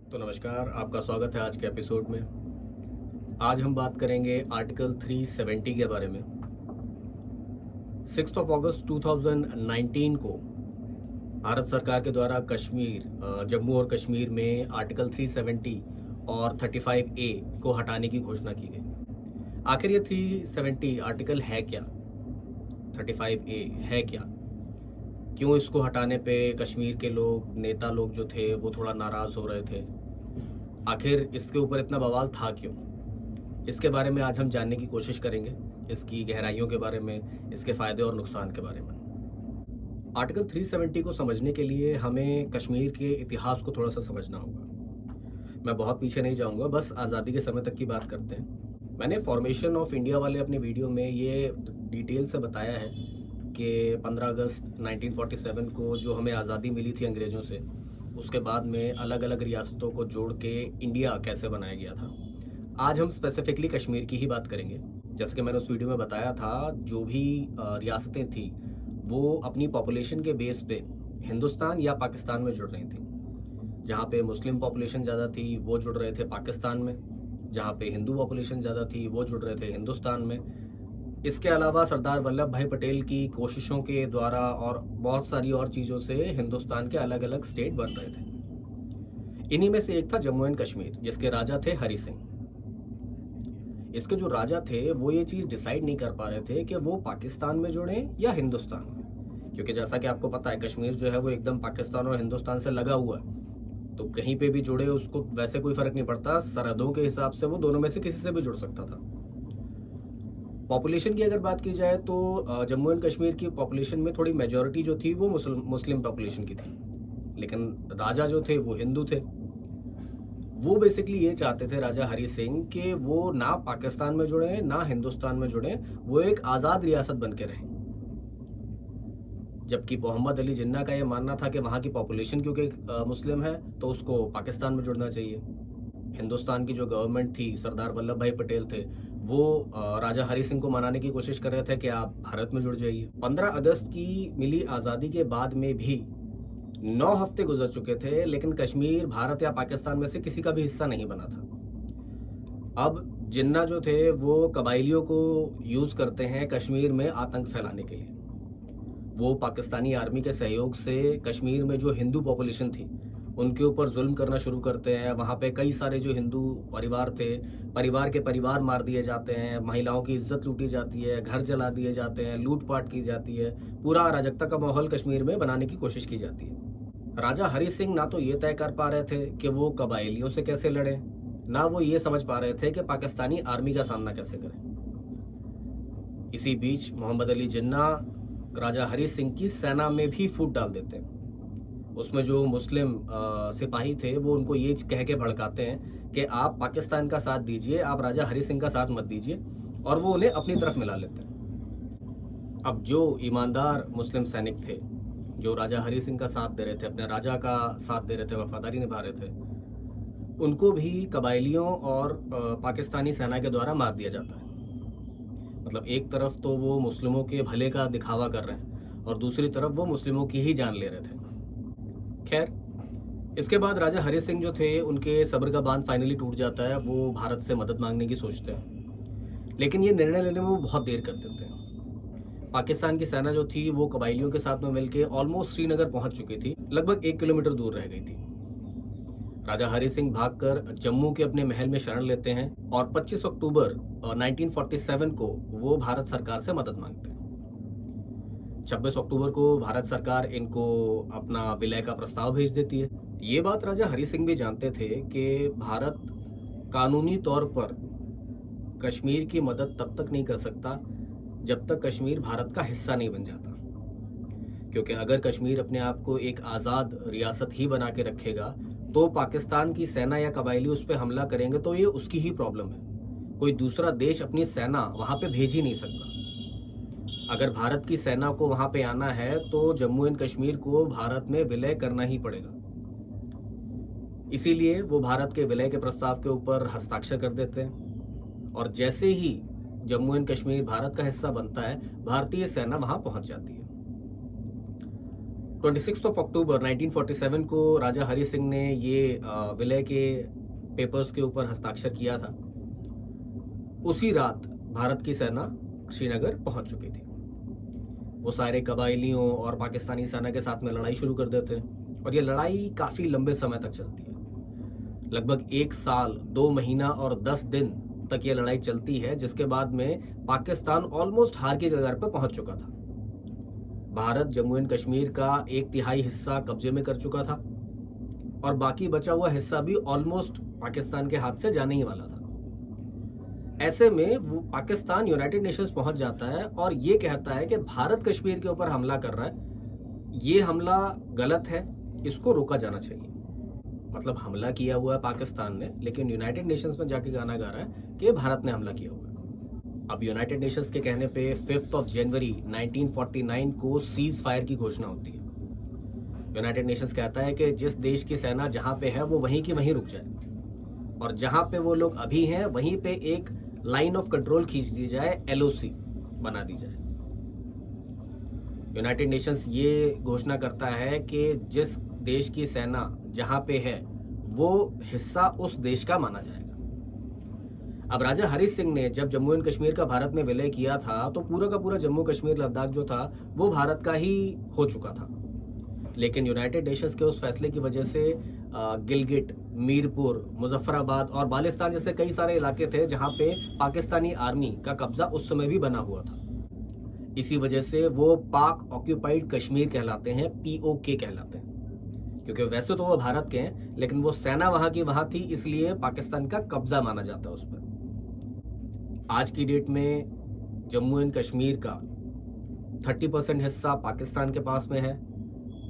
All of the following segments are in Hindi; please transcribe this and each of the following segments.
तो नमस्कार, आपका स्वागत है आज के एपिसोड में। आज हम बात करेंगे आर्टिकल 370 के बारे में। 6 अगस्त 2019 को भारत सरकार के द्वारा जम्मू और कश्मीर में आर्टिकल 370 और 35A को हटाने की घोषणा की गई। आखिर ये 370 आर्टिकल है क्या? 35A है क्या? क्यों इसको हटाने पे कश्मीर के नेता लोग जो थे वो थोड़ा नाराज़ हो रहे थे? आखिर इसके ऊपर इतना बवाल था क्यों? इसके बारे में आज हम जानने की कोशिश करेंगे, इसकी गहराइयों के बारे में, इसके फ़ायदे और नुकसान के बारे में। आर्टिकल 370 को समझने के लिए हमें कश्मीर के इतिहास को थोड़ा-सा समझना होगा। मैं बहुत पीछे नहीं जाऊँगा, बस आज़ादी के समय तक की बात करते हैं। मैंने फॉर्मेशन ऑफ इंडिया वाले अपने वीडियो में ये डिटेल से बताया है कि 15 अगस्त 1947 को जो हमें आज़ादी मिली थी अंग्रेज़ों से, उसके बाद में अलग-अलग रियासतों को जोड़ के इंडिया कैसे बनाया गया था। आज हम स्पेसिफिकली कश्मीर की ही बात करेंगे। जैसे कि मैंने उस वीडियो में बताया था, जो भी रियासतें थी, वो अपनी पॉपुलेशन के बेस पे हिंदुस्तान या पाकिस्तान में जुड़ रही थी। जहाँ पे मुस्लिम पॉपुलेशन ज़्यादा थी, वो जुड़ रहे थे पाकिस्तान में। जहाँ पे हिंदू पॉपुलेशन ज़्यादा थी, वो जुड़ रहे थे हिंदुस्तान में। इसके अलावा सरदार वल्लभ भाई पटेल की कोशिशों के द्वारा और बहुत सारी और चीज़ों से हिंदुस्तान के अलग-अलग स्टेट बन रहे थे। इन्हीं में से एक था जम्मू एंड कश्मीर, जिसके राजा थे हरि सिंह। इसके जो राजा थे वो ये चीज़ डिसाइड नहीं कर पा रहे थे कि वो पाकिस्तान में जुड़ें या हिंदुस्तान में, क्योंकि जैसा कि आपको पता है कश्मीर जो है वो एकदम पाकिस्तान और हिंदुस्तान से लगा हुआ है। तो कहीं पे भी जुड़े उसको वैसे कोई फ़र्क नहीं पड़ता, सरहदों के हिसाब से वो दोनों में से किसी से भी जुड़ सकता था। पॉपुलेशन की अगर बात की जाए तो जम्मू एंड कश्मीर की पॉपुलेशन में थोड़ी मेजॉरिटी जो थी वो मुस्लिम पॉपुलेशन की थी, लेकिन राजा जो थे वो हिंदू थे। वो बेसिकली ये चाहते थे राजा हरि सिंह कि वो ना पाकिस्तान में जुड़े ना हिंदुस्तान में जुड़े, वो एक आज़ाद रियासत बन के रहें। जबकि मोहम्मद अली जिन्ना का ये मानना था कि वहाँ की पॉपुलेशन क्योंकि मुस्लिम है तो उसको पाकिस्तान में जुड़ना चाहिए। हिंदुस्तान की जो गवर्नमेंट थी, सरदार वल्लभ भाई पटेल थे, वो राजा हरि सिंह को मनाने की कोशिश कर रहे थे कि आप भारत में जुड़ जाइए। 15 अगस्त की मिली आज़ादी के बाद में भी 9 हफ्ते गुजर चुके थे, लेकिन कश्मीर भारत या पाकिस्तान में से किसी का भी हिस्सा नहीं बना था। अब जिन्ना जो थे वो कबाइलियों को यूज़ करते हैं कश्मीर में आतंक फैलाने के लिए। वो पाकिस्तानी आर्मी के सहयोग से कश्मीर में जो हिंदू पॉपुलेशन थी, उनके ऊपर जुल्म करना शुरू करते हैं। वहाँ पे कई सारे जो हिंदू परिवार थे, परिवार के परिवार मार दिए जाते हैं, महिलाओं की इज्जत लूटी जाती है, घर जला दिए जाते हैं, लूट-पाट की जाती है। पूरा अराजकता का माहौल कश्मीर में बनाने की कोशिश की जाती है। राजा हरि सिंह ना तो ये तय कर पा रहे थे कि वो कबाइलियों से कैसे लड़ें, ना वो ये समझ पा रहे थे कि पाकिस्तानी आर्मी का सामना कैसे करें। इसी बीच मोहम्मद अली जिन्ना राजा हरि सिंह की सेना में भी फूट डाल देते हैं। उसमें जो मुस्लिम सिपाही थे वो उनको ये कह के भड़काते हैं कि आप पाकिस्तान का साथ दीजिए, आप राजा हरि सिंह का साथ मत दीजिए, और वो उन्हें अपनी तरफ मिला लेते हैं। अब जो ईमानदार मुस्लिम सैनिक थे, जो राजा हरि सिंह का साथ दे रहे थे, अपने राजा का साथ दे रहे थे, वफादारी निभा रहे थे, उनको भी कबाइलियों और पाकिस्तानी सेना के द्वारा मार दिया जाता है। मतलब एक तरफ तो वो मुस्लिमों के भले का दिखावा कर रहे हैं और दूसरी तरफ वो मुस्लिमों की ही जान ले रहे थे। खैर, इसके बाद राजा हरि सिंह जो थे उनके सब्र का बांध फाइनली टूट जाता है। वो भारत से मदद मांगने की सोचते हैं, लेकिन ये निर्णय लेने में वो बहुत देर कर देते हैं। पाकिस्तान की सेना जो थी वो कबाइलियों के साथ में मिलकर ऑलमोस्ट श्रीनगर पहुंच चुकी थी, लगभग 1 किलोमीटर दूर रह गई थी। राजा हरि सिंह भागकर जम्मू के अपने महल में शरण लेते हैं और 25 अक्टूबर 1947 को वो भारत सरकार से मदद मांगते हैं। 26 अक्टूबर को भारत सरकार इनको अपना विलय का प्रस्ताव भेज देती है। ये बात राजा हरि सिंह भी जानते थे कि भारत कानूनी तौर पर कश्मीर की मदद तब तक नहीं कर सकता जब तक कश्मीर भारत का हिस्सा नहीं बन जाता, क्योंकि अगर कश्मीर अपने आप को एक आज़ाद रियासत ही बना के रखेगा तो पाकिस्तान की सेना या कबाइली उस पर हमला करेंगे तो ये उसकी ही प्रॉब्लम है। कोई दूसरा देश अपनी सेना वहाँ पे भेज ही नहीं सकता। अगर भारत की सेना को वहाँ पे आना है तो जम्मू एंड कश्मीर को भारत में विलय करना ही पड़ेगा। इसीलिए वो भारत के विलय के प्रस्ताव के ऊपर हस्ताक्षर कर देते हैं और जैसे ही जम्मू एंड कश्मीर भारत का हिस्सा बनता है, भारतीय सेना वहाँ पहुँच जाती है। 26 अक्टूबर 1947 को राजा हरि सिंह ने ये विलय के पेपर्स के ऊपर हस्ताक्षर किया था। उसी रात भारत की सेना श्रीनगर पहुंच चुकी थी। वो सारे कबायलियों और पाकिस्तानी सेना के साथ में लड़ाई शुरू कर देते हैं और ये लड़ाई काफ़ी लंबे समय तक चलती है। लगभग 1 साल 2 महीना और 10 दिन तक ये लड़ाई चलती है, जिसके बाद में पाकिस्तान ऑलमोस्ट हार की कगार पर पहुंच चुका था। भारत जम्मू एंड कश्मीर का 1/3 हिस्सा कब्जे में कर चुका था और बाकी बचा हुआ हिस्सा भी ऑलमोस्ट पाकिस्तान के हाथ से जाने ही वाला था। ऐसे में वो पाकिस्तान यूनाइटेड नेशंस पहुंच जाता है और ये कहता है कि भारत कश्मीर के ऊपर हमला कर रहा है, ये हमला गलत है, इसको रोका जाना चाहिए। मतलब हमला किया हुआ है पाकिस्तान ने, लेकिन यूनाइटेड नेशंस में जाके गाना गा रहा है कि भारत ने हमला किया हुआ है। अब यूनाइटेड नेशंस के कहने पे 5 जनवरी 1949 को सीज फायर की घोषणा होती है। यूनाइटेड नेशंस कहता है कि जिस देश की सेना जहां पे है वो वहीं की वहीं रुक जाए और जहां पे वो लोग अभी हैं वहीं पे एक लाइन ऑफ कंट्रोल खींच दी जाए, LOC बना दी जाए। यूनाइटेड नेशंस ये घोषणा करता है कि जिस देश की सेना जहां पे है वो हिस्सा उस देश का माना जाएगा। अब राजा हरि सिंह ने जब जम्मू एंड कश्मीर का भारत में विलय किया था तो पूरा का पूरा जम्मू कश्मीर लद्दाख जो था वो भारत का ही हो चुका था। लेकिन यूनाइटेड नेशंस के उस फैसले की वजह से गिलगिट, मीरपुर, मुजफ्फराबाद और बालिस्तान जैसे कई सारे इलाके थे जहां पे पाकिस्तानी आर्मी का कब्जा उस समय भी बना हुआ था। इसी वजह से वो पाक ऑक्यूपाइड कश्मीर कहलाते हैं, POK कहलाते हैं, क्योंकि वैसे तो वो भारत के हैं लेकिन वो सेना वहां की वहां थी, इसलिए पाकिस्तान का कब्जा माना जाता है उस पर। आज की डेट में जम्मू एंड कश्मीर का 30% हिस्सा पाकिस्तान के पास में है,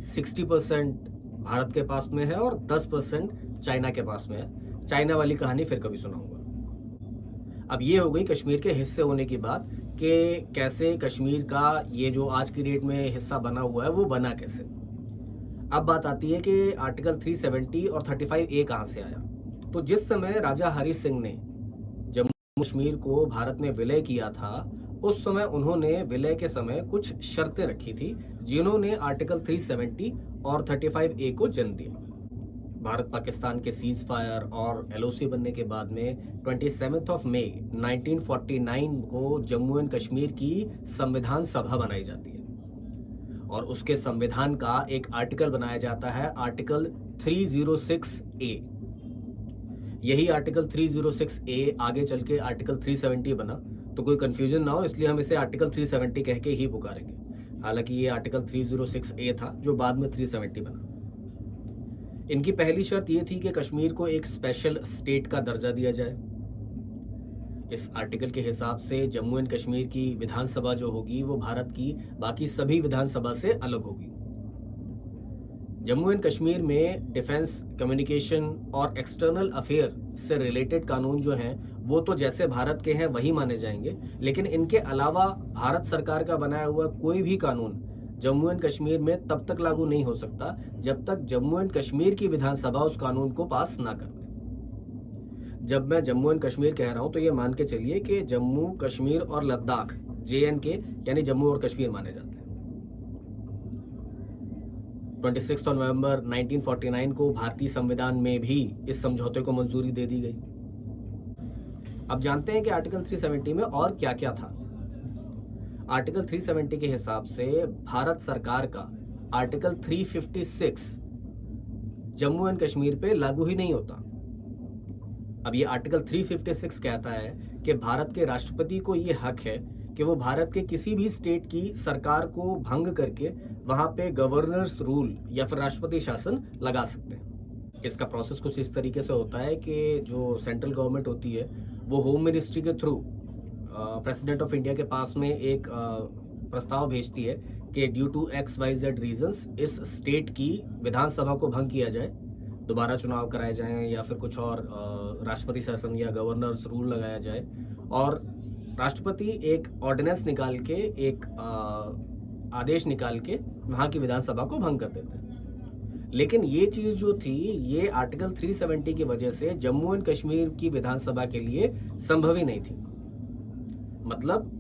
60% भारत के पास में है और 10% चाइना के पास में है। चाइना वाली कहानी फिर कभी सुनाऊंगा। अब ये हो गई कश्मीर के हिस्से होने की बात कि कैसे कश्मीर का ये जो आज की डेट में हिस्सा बना हुआ है वो बना कैसे। अब बात आती है कि आर्टिकल 370 और 35A कहाँ से आया। तो जिस समय राजा हरि सिंह ने जम्मू कश्मीर को भारत में विलय किया था उस समय उन्होंने विलय के समय कुछ शर्तें रखी थी जिन्होंने आर्टिकल 370 और 35A को जन्म दिया। भारत पाकिस्तान के सीज फायर और LOC बनने के बाद में 27 मई 1949 को जम्मू एंड कश्मीर की संविधान सभा बनाई जाती है और उसके संविधान का एक आर्टिकल बनाया जाता है, आर्टिकल 306A। यही आर्टिकल 306A आगे चल के आर्टिकल 370 बना, तो कोई कंफ्यूजन ना हो इसलिए हम इसे आर्टिकल 370 कह के ही पुकारेंगे। हालांकि ये आर्टिकल 306A था जो बाद में 370 बना। इनकी पहली शर्त ये थी कि कश्मीर को एक स्पेशल स्टेट का दर्जा दिया जाए। इस आर्टिकल के हिसाब से जम्मू एंड कश्मीर की विधानसभा जो होगी वो भारत की बाकी सभी विधानसभा से अलग होगी। जम्मू एंड कश्मीर में डिफेंस, कम्युनिकेशन और एक्सटर्नल अफेयर से रिलेटेड कानून जो हैं वो तो जैसे भारत के हैं वही माने जाएंगे, लेकिन इनके अलावा भारत सरकार का बनाया हुआ कोई भी कानून जम्मू एंड कश्मीर में तब तक लागू नहीं हो सकता जब तक जम्मू एंड कश्मीर की विधानसभा उस कानून को पास ना कर ले। जब मैं जम्मू एंड कश्मीर कह रहा हूं तो ये मान के चलिए कि जम्मू, कश्मीर और लद्दाख JNK यानी जम्मू और कश्मीर माने जाते हैं। 26 नवंबर 1949 को भारतीय संविधान में भी इस समझौते को मंजूरी दे दी गई। अब जानते हैं कि आर्टिकल 370 में और क्या क्या था। आर्टिकल 370 के हिसाब से भारत सरकार का आर्टिकल 356 जम्मू एंड कश्मीर पे लागू ही नहीं होता। अब ये आर्टिकल 356 कहता है कि भारत के राष्ट्रपति को ये हक है कि वो भारत के किसी भी स्टेट की सरकार को भंग करके वहां पे गवर्नर्स रूल या फिर राष्ट्रपति शासन लगा सकते हैं। इसका प्रोसेस कुछ इस तरीके से होता है कि जो सेंट्रल गवर्नमेंट होती है वो होम मिनिस्ट्री के थ्रू प्रेसिडेंट ऑफ इंडिया के पास में एक प्रस्ताव भेजती है कि ड्यू टू XYZ रीजंस इस स्टेट की विधानसभा को भंग किया जाए, दोबारा चुनाव कराए जाएं या फिर कुछ और राष्ट्रपति शासन या गवर्नर्स रूल लगाया जाए और राष्ट्रपति एक ऑर्डिनेंस निकाल के, एक आदेश निकाल के वहां की विधानसभा को भंग कर देते हैं। लेकिन ये चीज जो थी ये आर्टिकल 370 की वजह से जम्मू एंड कश्मीर की विधानसभा के लिए संभव ही नहीं थी। मतलब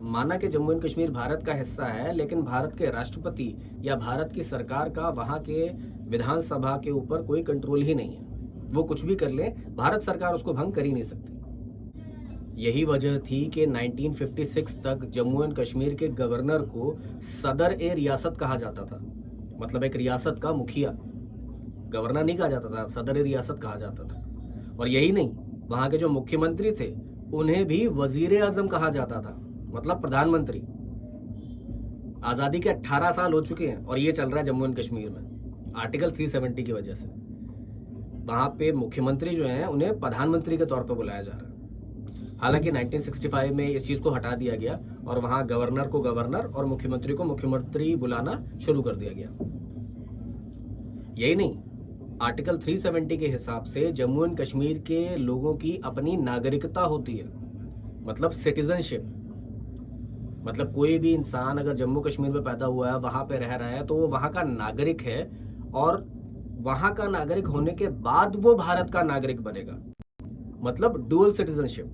माना कि जम्मू एंड कश्मीर भारत का हिस्सा है, लेकिन भारत के राष्ट्रपति या भारत की सरकार का वहाँ के विधानसभा के ऊपर कोई कंट्रोल ही नहीं है। वो कुछ भी कर ले, भारत सरकार उसको भंग कर ही नहीं सकती। यही वजह थी कि 1956 तक जम्मू एंड कश्मीर के गवर्नर को सदर ए रियासत कहा जाता था, मतलब एक रियासत का मुखिया। गवर्नर नहीं कहा जाता था, सदर ए रियासत कहा जाता था। और यही नहीं, वहाँ के जो मुख्यमंत्री थे उन्हें भी वजीर आजम कहा जाता था, मतलब प्रधानमंत्री। आज़ादी के 18 साल हो चुके हैं और ये चल रहा है जम्मू एंड कश्मीर में आर्टिकल 370 की वजह से। वहाँ पे मुख्यमंत्री जो हैं उन्हें प्रधानमंत्री के तौर पर बुलाया जा रहा है। हालांकि 1965 में इस चीज़ को हटा दिया गया और वहाँ गवर्नर को गवर्नर और मुख्यमंत्री को मुख्यमंत्री बुलाना शुरू कर दिया गया। यही नहीं, आर्टिकल 370 के हिसाब से जम्मू एंड कश्मीर के लोगों की अपनी नागरिकता होती है, मतलब सिटीजनशिप। मतलब कोई भी इंसान अगर जम्मू कश्मीर में पैदा हुआ है, वहाँ पे रह रहा है, तो वो वहाँ का नागरिक है और वहाँ का नागरिक होने के बाद वो भारत का नागरिक बनेगा। मतलब dual citizenship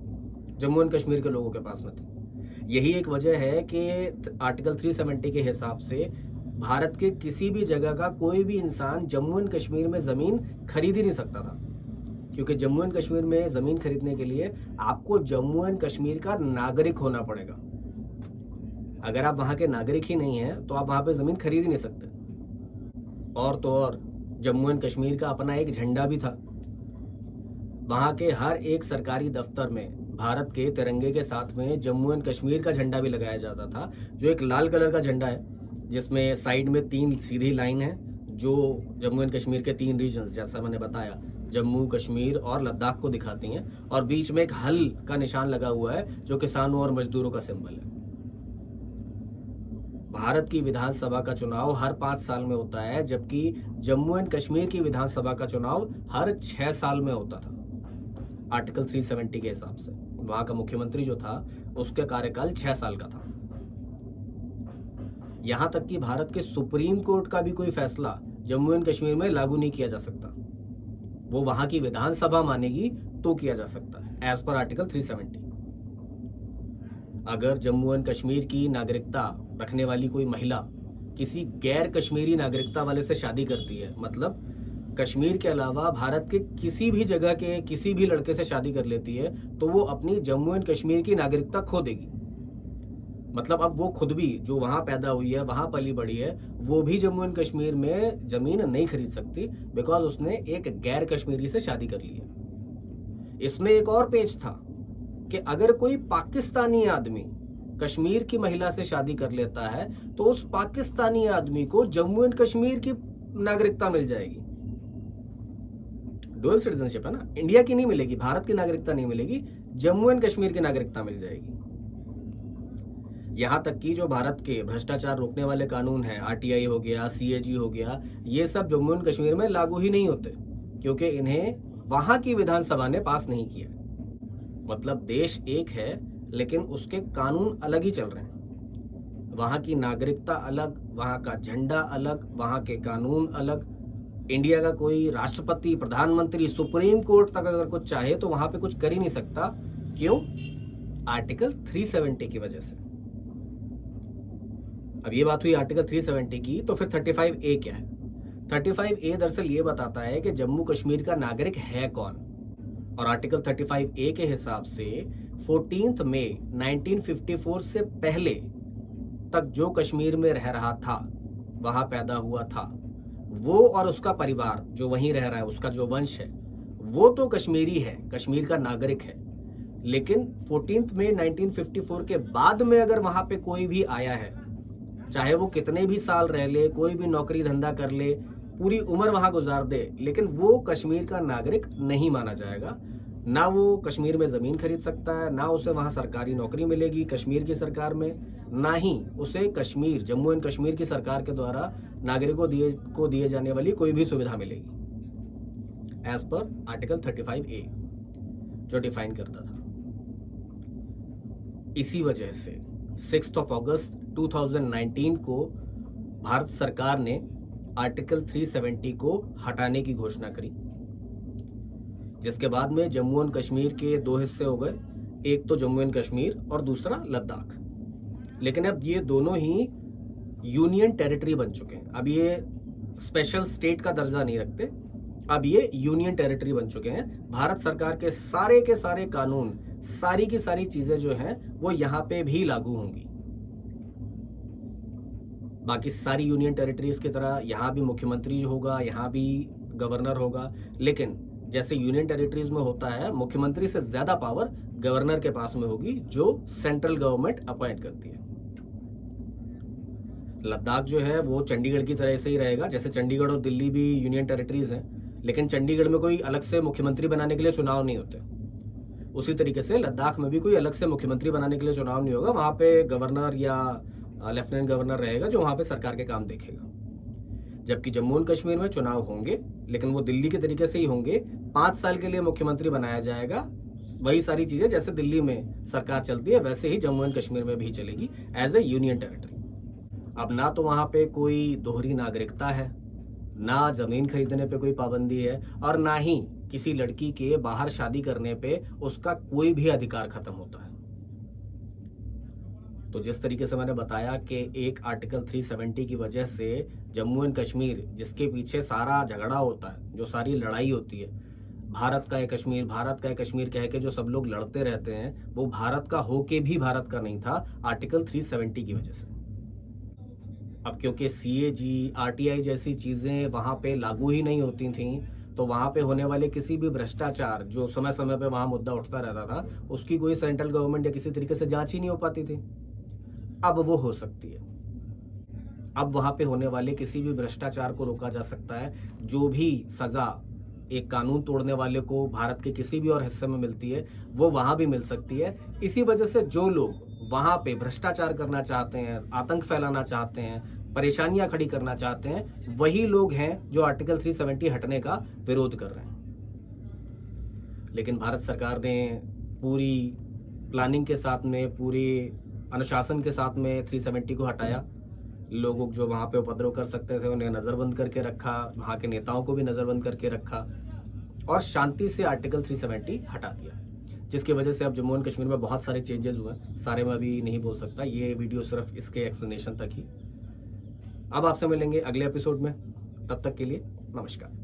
Jammu and Kashmir के लोगों के पास में थी। यही एक वजह है कि आर्टिकल 370 के हिसाब से भारत के किसी भी जगह का कोई भी इंसान जम्मू एंड कश्मीर में ज़मीन खरीद ही नहीं सकता था, क्योंकि जम्मू एंड कश्मीर में ज़मीन खरीदने के लिए आपको जम्मू एंड कश्मीर का नागरिक होना पड़ेगा। अगर आप वहाँ के नागरिक ही नहीं हैं तो आप वहाँ पे ज़मीन खरीद ही नहीं सकते। और तो और जम्मू एंड कश्मीर का अपना एक झंडा भी था। वहाँ के हर एक सरकारी दफ्तर में भारत के तिरंगे के साथ में जम्मू एंड कश्मीर का झंडा भी लगाया जाता था, जो एक लाल कलर का झंडा है जिसमें साइड में 3 सीधी लाइन है, जो जम्मू एंड कश्मीर के 3 रीजन्स, जैसा मैंने बताया, जम्मू कश्मीर और लद्दाख को दिखाती हैं। और बीच में एक हल का निशान लगा हुआ है जो किसानों और मजदूरों का सिंबल है। भारत की विधानसभा का चुनाव हर 5 साल में होता है, जबकि जम्मू एंड कश्मीर की विधानसभा का चुनाव हर 6 साल में होता था आर्टिकल 370 के हिसाब से। वहां का मुख्यमंत्री जो था उसका कार्यकाल 6 साल का था। यहां तक कि भारत के सुप्रीम कोर्ट का भी कोई फैसला जम्मू एंड कश्मीर में लागू नहीं किया जा सकता। वो वहां की विधानसभा मानेगी तो किया जा सकता है एज पर आर्टिकल 370। अगर जम्मू एंड कश्मीर की नागरिकता रखने वाली कोई महिला किसी गैर कश्मीरी नागरिकता वाले से शादी करती है, मतलब कश्मीर के अलावा भारत के किसी भी जगह के किसी भी लड़के से शादी कर लेती है, तो वो अपनी जम्मू एंड कश्मीर की नागरिकता खो देगी। मतलब अब वो खुद भी जो वहां पैदा हुई है, वहां पली बड़ी है, वो भी जम्मू एंड कश्मीर में जमीन नहीं खरीद सकती, बिकॉज उसने एक गैर कश्मीरी से शादी कर ली है। इसमें एक और पेच था कि अगर कोई पाकिस्तानी आदमी कश्मीर की महिला से शादी कर लेता है तो उस पाकिस्तानी आदमी को जम्मू एंड कश्मीर की नागरिकता मिल जाएगी। डुअल सिटीजनशिप है ना, इंडिया की नहीं मिलेगी, भारत की नागरिकता नहीं मिलेगी, जम्मू एंड कश्मीर की नागरिकता मिल जाएगी। यहां तक कि जो भारत के भ्रष्टाचार रोकने वाले कानून हैं, आरटीआई हो गया, सीएजी हो गया, ये सब जम्मू एंड कश्मीर में लागू ही नहीं होते, क्योंकि इन्हें वहां की विधानसभा ने पास नहीं किया। मतलब देश एक है लेकिन उसके कानून अलग ही चल रहे हैं। वहां की नागरिकता अलग, वहां का झंडा अलग, वहां के कानून अलग। इंडिया का कोई राष्ट्रपति, प्रधानमंत्री, सुप्रीम कोर्ट तक अगर कुछ चाहे तो वहां पे कुछ कर ही नहीं सकता। क्यों? आर्टिकल 370 की वजह से। अब ये बात हुई आर्टिकल 370 की, तो फिर 35A क्या है? 35A दरअसल ये बताता है कि जम्मू कश्मीर का नागरिक है कौन। और आर्टिकल 35A के हिसाब से 14 मई 1954 से पहले तक जो कश्मीर में रह रहा था, वहां पैदा हुआ था, वो और उसका परिवार जो वहीं रह रहा है, उसका जो वंश है, वो तो कश्मीरी है, कश्मीर का नागरिक है। लेकिन 14 मई 1954 के बाद में अगर वहां पे कोई भी आया है, चाहे वो कितने भी साल रह ले, कोई भी नौकरी धंधा कर ले, पूरी उम्र वहां गुजार दे, लेकिन वो कश्मीर का नागरिक नहीं माना जाएगा। ना वो कश्मीर में ज़मीन खरीद सकता है, ना उसे वहाँ सरकारी नौकरी मिलेगी कश्मीर की सरकार में, ना ही उसे कश्मीर, जम्मू एंड कश्मीर की सरकार के द्वारा नागरिकों को दिए जाने वाली कोई भी सुविधा मिलेगी एज पर आर्टिकल 35A जो डिफाइन करता था। इसी वजह से 6 अगस्त 2019 को भारत सरकार ने आर्टिकल 370 को हटाने की घोषणा करी, जिसके बाद में जम्मू एंड कश्मीर के 2 हिस्से हो गए, एक तो जम्मू एंड कश्मीर और दूसरा लद्दाख। लेकिन अब ये दोनों ही यूनियन टेरिटरी बन चुके हैं। अब ये स्पेशल स्टेट का दर्जा नहीं रखते, अब ये यूनियन टेरिटरी बन चुके हैं। भारत सरकार के सारे कानून, सारी की सारी चीजें जो हैं वो यहाँ पे भी लागू होंगी। बाकी सारी यूनियन टेरिटरीज की तरह यहाँ भी मुख्यमंत्री होगा, यहाँ भी गवर्नर होगा, लेकिन जैसे यूनियन टेरिटरीज में होता है, मुख्यमंत्री से ज्यादा पावर गवर्नर के पास में होगी, जो सेंट्रल गवर्नमेंट अपॉइंट करती है। लद्दाख जो है वो चंडीगढ़ की तरह से ही रहेगा, जैसे चंडीगढ़ और दिल्ली भी यूनियन टेरिटरीज हैं, लेकिन चंडीगढ़ में कोई अलग से मुख्यमंत्री बनाने के लिए चुनाव नहीं होते। उसी तरीके से लद्दाख में भी कोई अलग से मुख्यमंत्री बनाने के लिए चुनाव नहीं होगा, वहां पे गवर्नर या लेफ्टिनेंट गवर्नर रहेगा जो वहां पे सरकार के काम देखेगा। जबकि जम्मू एंड कश्मीर में चुनाव होंगे, लेकिन वो दिल्ली के तरीके से ही होंगे। 5 साल के लिए मुख्यमंत्री बनाया जाएगा, वही सारी चीजें जैसे दिल्ली में सरकार चलती है वैसे ही जम्मू एंड कश्मीर में भी चलेगी एज ए यूनियन टेरिटरी। अब ना तो वहां पे कोई दोहरी नागरिकता है, ना जमीन खरीदने पे कोई पाबंदी है, और ना ही किसी लड़की के बाहर शादी करने पे उसका कोई भी अधिकार खत्म होता है। तो जिस तरीके से मैंने बताया कि एक आर्टिकल 370 की वजह से जम्मू एंड कश्मीर, जिसके पीछे सारा झगड़ा होता है, जो सारी लड़ाई होती है, भारत का है कश्मीर, भारत का है कश्मीर कह के जो सब लोग लड़ते रहते हैं, वो भारत का होके भी भारत का नहीं था, आर्टिकल 370 की वजह से। अब क्योंकि CAG, RTI जैसी चीजें वहां पे लागू ही नहीं होती थी, तो वहां पे होने वाले किसी भी भ्रष्टाचार जो समय समय पे वहां मुद्दा उठता रहता था, उसकी कोई सेंट्रल गवर्नमेंट या किसी तरीके से जांच ही नहीं हो पाती थी। अब वो हो सकती है। अब वहां पे होने वाले किसी भी भ्रष्टाचार को रोका जा सकता है। जो भी सजा एक कानून तोड़ने वाले को भारत के किसी भी और हिस्से में मिलती है, वो वहां भी मिल सकती है। इसी वजह से जो लोग वहां पे भ्रष्टाचार करना चाहते हैं, आतंक फैलाना चाहते हैं, परेशानियां खड़ी करना चाहते हैं, वही लोग हैं जो आर्टिकल 370 हटने का विरोध कर रहे हैं। लेकिन भारत सरकार ने पूरी प्लानिंग के साथ में, पूरी अनुशासन के साथ में 370 को हटाया। लोगों जो वहां पे उपद्रव कर सकते थे उन्हें नजरबंद करके रखा, वहां के नेताओं को भी नजरबंद करके रखा, और शांति से आर्टिकल 370 हटा दिया, जिसकी वजह से अब जम्मू एंड कश्मीर में बहुत सारे चेंजेस हुए। सारे मैं अभी नहीं बोल सकता, ये वीडियो सिर्फ इसके एक्सप्लेनेशन तक ही। अब आपसे मिलेंगे अगले एपिसोड में, तब तक के लिए नमस्कार।